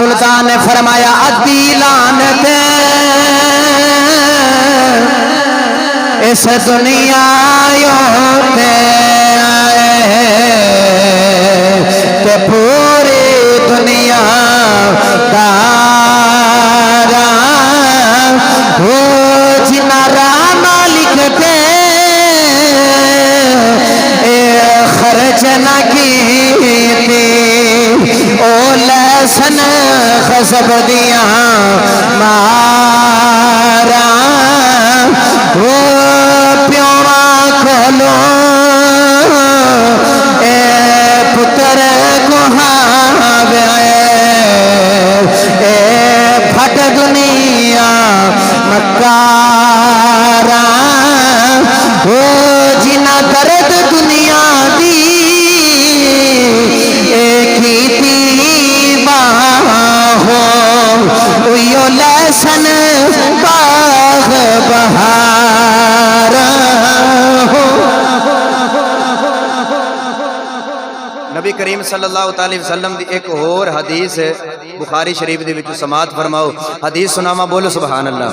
سلطان نے فرمایا ادی لعنت اس دنیا تے تے پوری دنیا دارا ہو جنا رانا لکھتے خرچ نہ کیتی او لسن خسب دیا مارا وہ پیواں کھولو اے پتر کہاوے اے پھٹ دنیا مکارا وہ جنا درد دنیا دی کیتی باہو اویو لسن باغ بہار ہو۔ نبی کریم صلی اللہ علیہ وسلم دی ایک اور حدیث ہے بخاری شریف دے وچ سماعت فرماؤ، حدیث سناواں، بولو سبحان اللہ۔